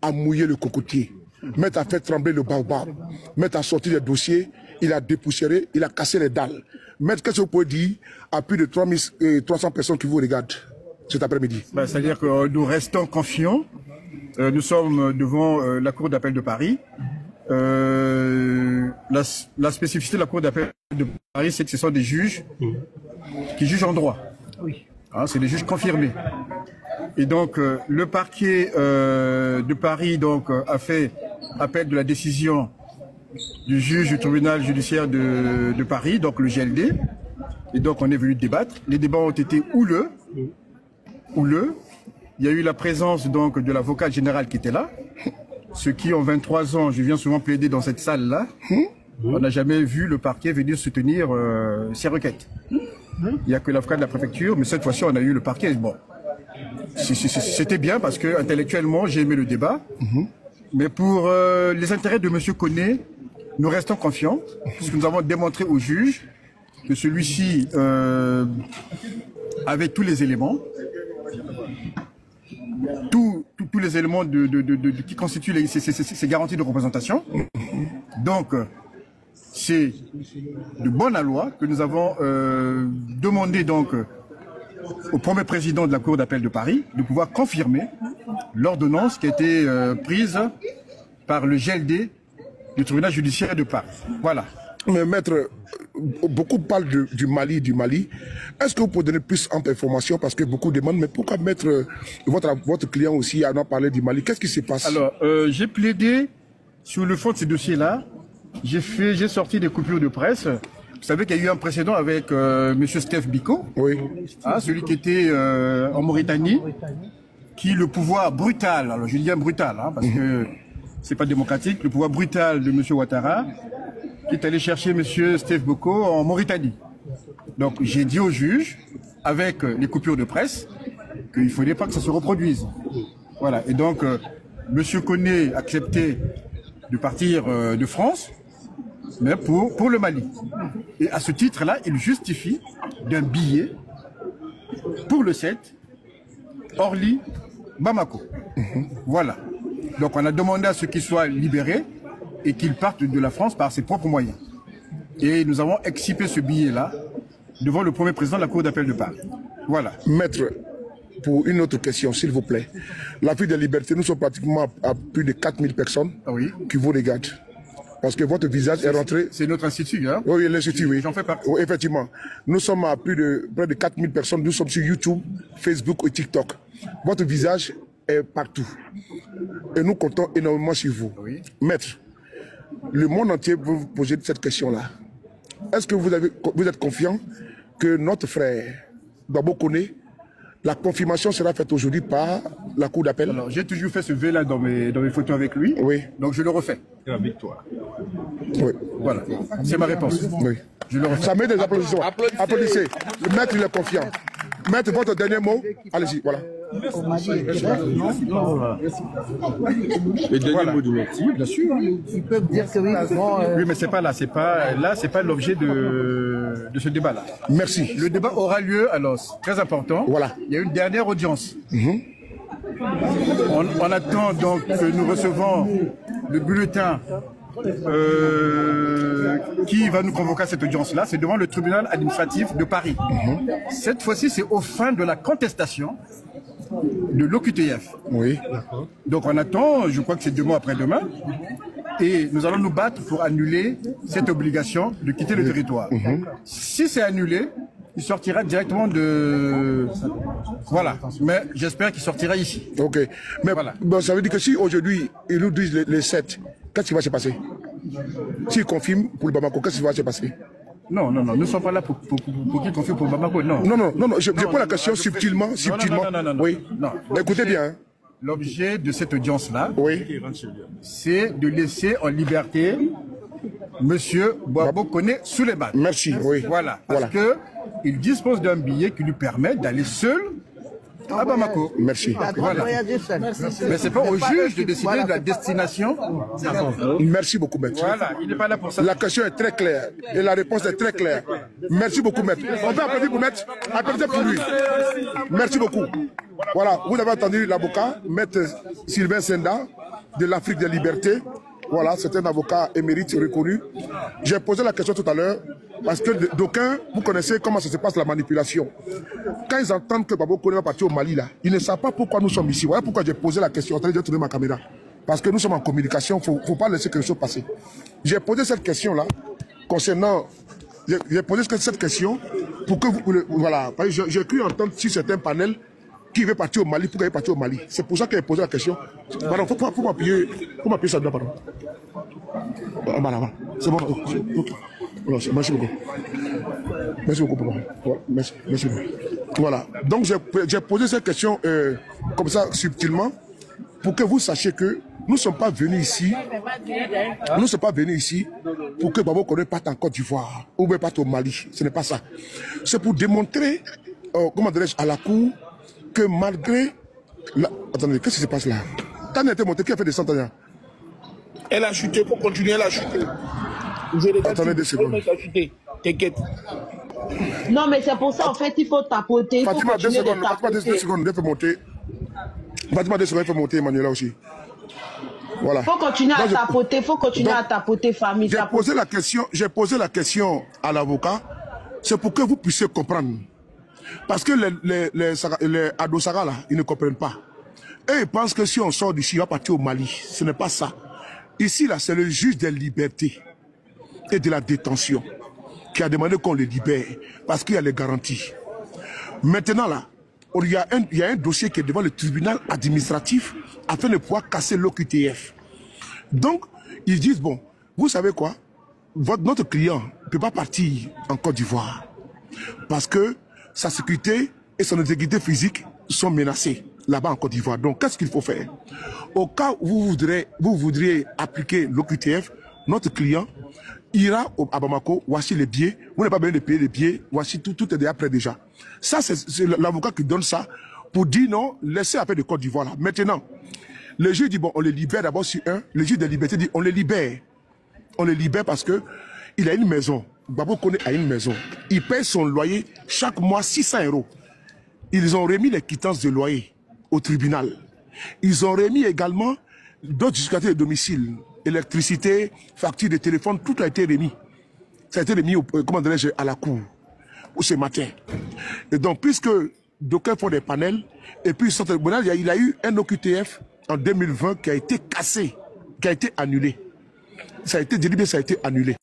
a mouillé le cocotier. Maître a fait trembler le baobab. Maître a sorti les dossiers, il a dépoussiéré, il a cassé les dalles. Maître, qu'est-ce que vous pouvez dire à plus de 300 personnes qui vous regardent cet après-midi? C'est-à-dire que nous restons confiants. Nous sommes devant la Cour d'appel de Paris. La spécificité de la Cour d'appel de Paris, c'est que ce sont des juges qui jugent en droit. Oui. Hein, c'est des juges confirmés. Et donc, le parquet de Paris donc, a fait appel de la décision du juge du tribunal judiciaire de Paris, donc le GLD. Et donc, on est venu débattre. Les débats ont été houleux. Il y a eu la présence donc de l'avocat général qui était là. Ceux qui ont 23 ans, je viens souvent plaider dans cette salle-là. On n'a jamais vu le parquet venir soutenir ces requêtes. Il n'y a que l'avocat de la préfecture, mais cette fois-ci, on a eu le parquet. Bon, c'était bien parce que intellectuellement, j'ai aimé le débat. Mais pour les intérêts de M. Koné, nous restons confiants, puisque nous avons démontré au juge que celui-ci avait tous les éléments. Tous les éléments qui constituent ces garanties de représentation. Donc, c'est de bonne loi que nous avons demandé donc au premier président de la Cour d'appel de Paris de pouvoir confirmer l'ordonnance qui a été prise par le GLD du tribunal judiciaire de Paris. Voilà. Mais maître, beaucoup parlent du Mali. Est-ce que vous pouvez donner plus d'informations? Parce que beaucoup demandent, mais pourquoi mettre votre client aussi à nous parler du Mali? Qu'est-ce qui se passe? Alors, j'ai plaidé sur le fond de ces dossiers-là. J'ai sorti des coupures de presse. Vous savez qu'il y a eu un précédent avec M. Steph Biko, oui. Celui qui était en Mauritanie, qui le pouvoir brutal, alors je dis bien brutal, parce que c'est pas démocratique, le pouvoir brutal de M. Ouattara, qui est allé chercher M. Steph Biko en Mauritanie. Donc j'ai dit au juge, avec les coupures de presse, qu'il ne fallait pas que ça se reproduise. Voilà, et donc M. Koné a accepté de partir de France, mais pour le Mali. Et à ce titre-là, il justifie d'un billet pour le 7, Orly, Bamako. Voilà. Donc on a demandé à ce qu'il soit libéré et qu'il parte de la France par ses propres moyens. Et nous avons excipé ce billet-là devant le premier président de la Cour d'appel de Paris. Voilà. Maître, pour une autre question, s'il vous plaît. La vie de liberté, nous sommes pratiquement à plus de 4000 personnes qui vous regardent. Parce que votre visage est rentré... C'est notre institut, hein? Oui, l'institut, oui. J'en fais partie. Oui, effectivement. Nous sommes à près de 4000 personnes. Nous sommes sur YouTube, Facebook et TikTok. Votre visage est partout. Et nous comptons énormément sur vous. Oui. Maître, le monde entier veut vous poser cette question-là. Est-ce que vous êtes confiant que notre frère Babo Koné, la confirmation sera faite aujourd'hui par la Cour d'appel? Alors, j'ai toujours fait ce V-là dans mes photos avec lui. Oui. Donc, je le refais. C'est la victoire. Oui. Voilà. C'est ma réponse. Oui. Je le refais. Ça met des applaudissements. Applaudissez. Le maître, il est confiant. Maître, votre dernier mot? Allez-y, voilà. Le dernier mot du maître. Oui, bien sûr. Ils peuvent dire que oui, Oui, mais c'est pas là. C'est pas l'objet de ce débat-là. Merci. Le débat aura lieu, alors, très important. Voilà. Il y a une dernière audience. On attend donc que nous recevons le bulletin qui va nous convoquer à cette audience-là. C'est devant le tribunal administratif de Paris. Cette fois-ci, c'est aux fins de la contestation de l'OQTF. Oui. Donc on attend, je crois que c'est demain après-demain, et nous allons nous battre pour annuler cette obligation de quitter le territoire. Si c'est annulé, il sortira directement de... Voilà. Mais j'espère qu'il sortira ici. Ok. Mais voilà. Bon, ça veut dire que si aujourd'hui, ils nous disent les 7, qu'est-ce qui va se passer? S'ils confirment pour le Bamako, qu'est-ce qui va se passer? Non, nous ne sommes pas là pour qu'ils confirment pour Bamako, non. Non, je pose la question subtilement. Non. Oui. Non. Écoutez bien. Hein. L'objet de cette audience-là, oui, c'est de laisser en liberté Monsieur Babo Koné Souleymane. Merci, oui. Voilà, parce que il dispose d'un billet qui lui permet d'aller seul à Bamako. Merci. Voilà. Mais c'est pas au juge de décider de la destination. Merci beaucoup, maître. Voilà, il n'est pas là pour ça. La question est très claire et la réponse est très claire. Merci beaucoup, maître. On peut applaudir pour maître. Applaudissez pour lui. Merci beaucoup. Voilà, vous avez entendu l'avocat, maître Sylvain Senda. de l'Afrique des libertés. Voilà, c'est un avocat émérite reconnu. J'ai posé la question tout à l'heure parce que d'aucuns, vous connaissez comment ça se passe la manipulation. Quand ils entendent que Gbagbo Koné va partir au Mali, là, ils ne savent pas pourquoi nous sommes ici. Voilà pourquoi j'ai posé la question. Attendez, j'ai tourné ma caméra. Parce que nous sommes en communication, il ne faut pas laisser quelque chose passer. J'ai posé cette question-là concernant... J'ai posé cette question pour que vous... Voilà, j'ai cru entendre sur certains panels qui veut partir au Mali, pourquoi il est parti au Mali. C'est pour ça que j'ai posé la question. Pardon, faut m'appuyer ça dedans, pardon. Voilà. C'est bon. Okay. Voilà, merci beaucoup. Merci beaucoup, papa. Voilà, merci beaucoup. Voilà. Donc, j'ai posé cette question comme ça, subtilement, pour que vous sachiez que nous ne sommes pas venus ici. Nous ne sommes pas venus ici pour que Gbagbo Koné parte en Côte d'Ivoire ou bien parte au Mali. Ce n'est pas ça. C'est pour démontrer, comment dirais-je, à la cour, que malgré... Attendez, qu'est-ce qui se passe là? Tania a été montée, qui a fait descendre Tania? Elle a chuté, il faut continuer, elle a chuté. Attendez 2 secondes. T'inquiète. Non, mais c'est pour ça, en fait, il faut tapoter. Fatima, 2 secondes, Fatima, 2 secondes, elle fait monter. Fatima, 2 secondes, elle fait monter Emmanuela aussi. Voilà. Il faut continuer à tapoter, il faut continuer à tapoter, famille. J'ai posé la question à l'avocat, c'est pour que vous puissiez comprendre. Parce que les Adosara, là, ils ne comprennent pas. Et ils pensent que si on sort d'ici, il va partir au Mali. Ce n'est pas ça. Ici, là, c'est le juge des libertés et de la détention qui a demandé qu'on les libère parce qu'il y a les garanties. Maintenant, là, il y a un dossier qui est devant le tribunal administratif afin de pouvoir casser l'OQTF. Donc, ils disent, bon, vous savez quoi? Notre client ne peut pas partir en Côte d'Ivoire parce que sa sécurité et son intégrité physique sont menacées là-bas en Côte d'Ivoire. Donc, qu'est-ce qu'il faut faire? Au cas où vous voudriez appliquer l'OQTF, notre client ira à Bamako, voici les billets, vous n'avez pas besoin de payer les billets, voici tout est déjà prêt déjà. Ça, c'est l'avocat qui donne ça pour dire non, laissez affaire de Côte d'Ivoire là. Maintenant, le juge dit, bon, on les libère d'abord sur un, le juge de liberté dit, on les libère. On les libère parce que il a une maison. Gbagbo Koné a une maison. Il paye son loyer chaque mois 600 €. Ils ont remis les quittances de loyer au tribunal. Ils ont remis également d'autres justificatifs de domicile, électricité, facture de téléphone, tout a été remis. Ça a été remis comment dirais-je, à la cour ce matin. Et donc, puisque d'aucuns font des panels, et puis il a eu un OQTF en 2020 qui a été cassé, qui a été annulé. Ça a été délibéré, ça a été annulé.